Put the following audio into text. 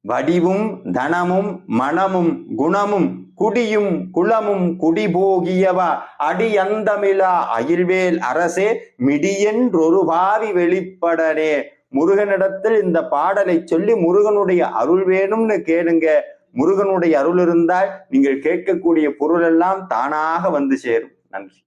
வடிவும் தனமும் மனமும் குணமும் குடியும் குளமும் குடிபோகியவா அடியந்தமிழா அயில்வேல் அரசே மிடியென்றொரு பாவி வெளிப்படனே. முருகனிடத்தில் இந்த பாடலை சொல்லி முருகனுடைய அருள் வேணும்னு கேளுங்க. முருகனுடைய அருள் இருந்தால் நீங்கள் கேட்கக்கூடிய பொருள் எல்லாம் தானாக வந்து சேரும். நன்றி.